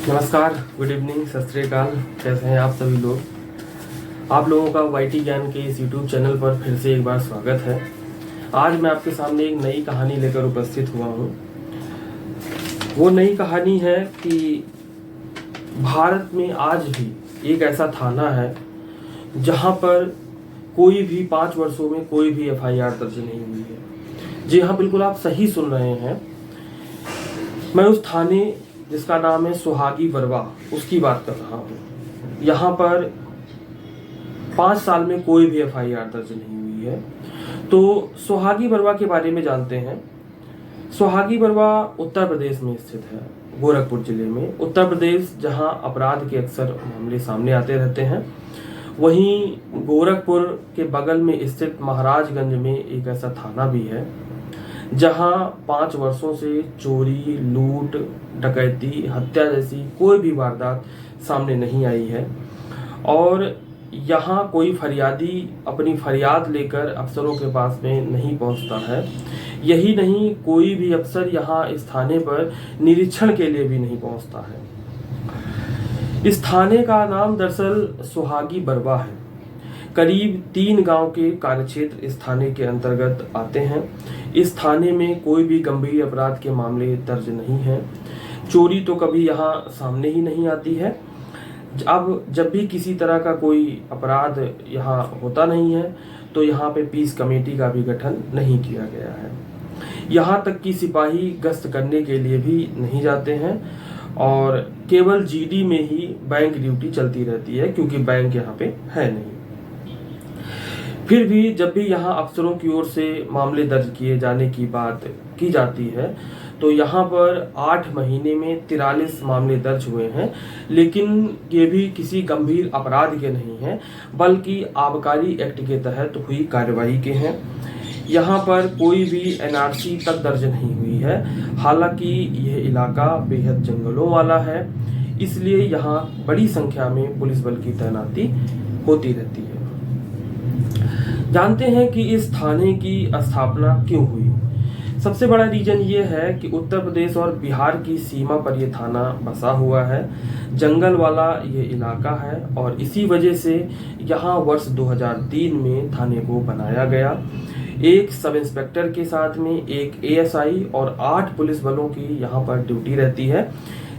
नमस्कार, good evening, सत श्री अकाल। कैसे हैं आप सभी लोग। आप लोगों का वाईटी ज्ञान के इस यूट्यूब चैनल पर फिर से एक बार स्वागत है। आज मैं आपके सामने एक नई कहानी लेकर उपस्थित हुआ हूँ। वो नई कहानी है कि भारत में आज भी एक ऐसा थाना है जहाँ पर कोई भी 5 वर्षों में कोई भी FIR दर्ज नहीं हुई है। जी हाँ, बिल्कुल आप सही सुन रहे हैं। मैं उस थाने जिसका नाम है सुहागी बरवा, उसकी बात कर रहा हूँ। यहाँ पर 5 साल में कोई भी FIR दर्ज नहीं हुई है। तो सुहागी बरवा के बारे में जानते हैं। सुहागी बरवा उत्तर प्रदेश में स्थित है, गोरखपुर जिले में। उत्तर प्रदेश जहाँ अपराध के अक्सर मामले सामने आते रहते हैं, वहीं गोरखपुर के बगल में स्थित महाराजगंज में एक ऐसा थाना भी है जहां 5 वर्षों से चोरी, लूट, डकैती, हत्या जैसी कोई भी वारदात सामने नहीं आई है। और यहां कोई फरियादी अपनी फरियाद लेकर अफसरों के पास में नहीं पहुंचता है। यही नहीं, कोई भी अफसर यहां इस थाने पर निरीक्षण के लिए भी नहीं पहुंचता है। इस थाने का नाम दरअसल सुहागी बरवा है। करीब 3 गांव के कार्यक्षेत्र इस थाने के अंतर्गत आते हैं। इस थाने में कोई भी गंभीर अपराध के मामले दर्ज नहीं हैं। चोरी तो कभी यहाँ सामने ही नहीं आती है। अब जब भी किसी तरह का कोई अपराध यहाँ होता नहीं है तो यहाँ पे पीस कमेटी का भी गठन नहीं किया गया है। यहाँ तक कि सिपाही गश्त करने के लिए भी नहीं जाते हैं और केवल GD में ही बैंक ड्यूटी चलती रहती है, क्योंकि बैंक यहाँ पे है नहीं। फिर भी जब भी यहाँ अफसरों की ओर से मामले दर्ज किए जाने की बात की जाती है तो यहाँ पर 8 महीने में 43 मामले दर्ज हुए हैं। लेकिन ये भी किसी गंभीर अपराध के नहीं हैं, बल्कि आबकारी एक्ट के तहत हुई कार्रवाई के हैं। यहाँ पर कोई भी NRC तक दर्ज नहीं हुई है। हालांकि यह इलाका बेहद जंगलों वाला है, इसलिए यहाँ बड़ी संख्या में पुलिस बल की तैनाती होती रहती है। जानते हैं कि इस थाने की स्थापना क्यों हुई। सबसे बड़ा रीजन ये है कि उत्तर प्रदेश और बिहार की सीमा पर यह थाना बसा हुआ है। जंगल वाला ये इलाका है और इसी वजह से यहाँ वर्ष 2003 में थाने को बनाया गया। एक सब इंस्पेक्टर के साथ में एक ASI और 8 पुलिस बलों की यहाँ पर ड्यूटी रहती है।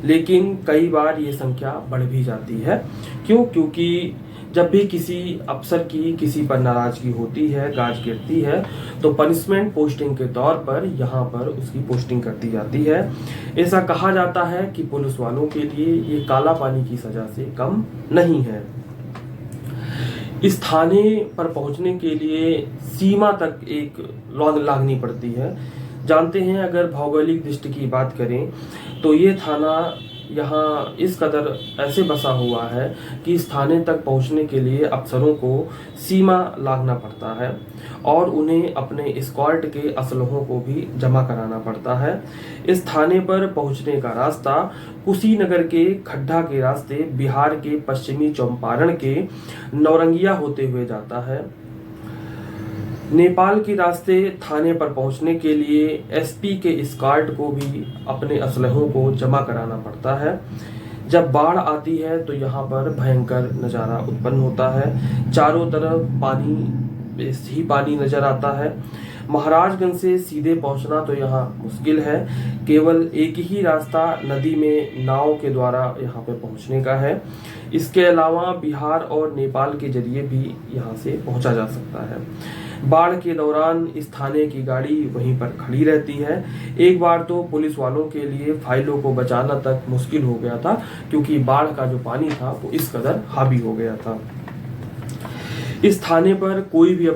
लेकिन कई बार ये संख्या बढ़ भी जाती है। क्योंकि जब भी किसी अफसर की किसी पर नाराजगी होती है, गाज गिरती है, तो पनिशमेंट पोस्टिंग के तौर पर यहाँ पर उसकी पोस्टिंग कर दी जाती है। ऐसा कहा जाता है कि पुलिस वालों के लिए ये काला पानी की सजा से कम नहीं है। इस थाने पर पहुंचने के लिए सीमा तक एक लॉन्ग लागनी पड़ती है। जानते हैं, अगर भौगोलिक दृष्टि की बात करें तो ये थाना यहाँ इस कदर ऐसे बसा हुआ है कि इस थाने तक पहुँचने के लिए अफसरों को सीमा लागना पड़ता है और उन्हें अपने एस्कॉर्ट के असलहों को भी जमा कराना पड़ता है। इस थाने पर पहुँचने का रास्ता कुशीनगर के खड्डा के रास्ते बिहार के पश्चिमी चंपारण के नौरंगिया होते हुए जाता है। नेपाल के रास्ते थाने पर पहुंचने के लिए SP के एस्कॉर्ट को भी अपने असलहों को जमा कराना पड़ता है। जब बाढ़ आती है तो यहाँ पर भयंकर नज़ारा उत्पन्न होता है। चारों तरफ पानी ही पानी नजर आता है। महाराजगंज से सीधे पहुंचना तो यहाँ मुश्किल है। केवल एक ही रास्ता नदी में नाव के द्वारा यहाँ पे पहुंचने का है। इसके अलावा बिहार और नेपाल के जरिए भी यहाँ से पहुंचा जा सकता है। बाढ़ के दौरान इस थाने की गाड़ी वहीं पर खड़ी रहती है। एक बार तो पुलिस वालों के लिए फाइलों को बचाना तक मुश्किल हो गया था, क्योंकि बाढ़ का जो पानी था वो इस कदर हावी हो गया था। इस थाने पर कोई भी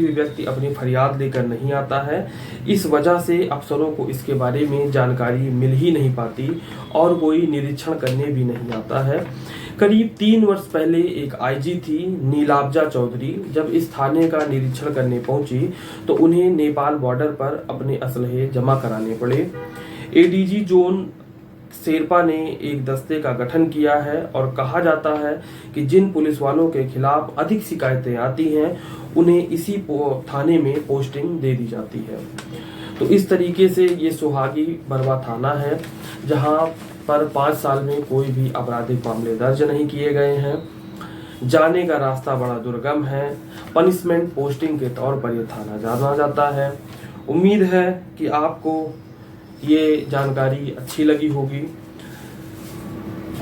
व्यक्ति अपनी फरियाद लेकर नहीं आता है। इस वजह से अफसरों को इसके बारे में जानकारी मिल ही नहीं पाती और कोई निरीक्षण करने भी नहीं आता है। करीब 3 वर्ष पहले एक IG थी, नीलाब्जा चौधरी, जब इस थाने का निरीक्षण करने पहुंची तो उन्हें नेपाल बॉर्डर पर अपने असलहे जमा कराने पड़े। ADG जोन शेरपा ने एक दस्ते का गठन किया है और कहा जाता है कि जिन पुलिस वालों के खिलाफ अधिक शिकायतें आती हैं उन्हें इसी थाने में पोस्टिंग दे दी जाती है। तो इस तरीके से ये सुहागी बरवा थाना है जहां पर 5 साल में कोई भी आपराधिक मामले दर्ज नहीं किए गए हैं। जाने का रास्ता बड़ा दुर्गम है। पनिशमेंट पोस्टिंग के तौर पर यह थाना जाना जाता है। उम्मीद है कि आपको ये जानकारी अच्छी लगी होगी।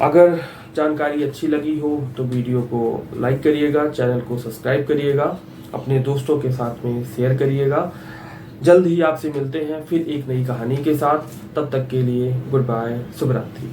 अगर जानकारी अच्छी लगी हो तो वीडियो को लाइक करिएगा, चैनल को सब्सक्राइब करिएगा, अपने दोस्तों के साथ में शेयर करिएगा। जल्द ही आपसे मिलते हैं फिर एक नई कहानी के साथ। तब तक के लिए गुड बाय, शुभ रात्रि।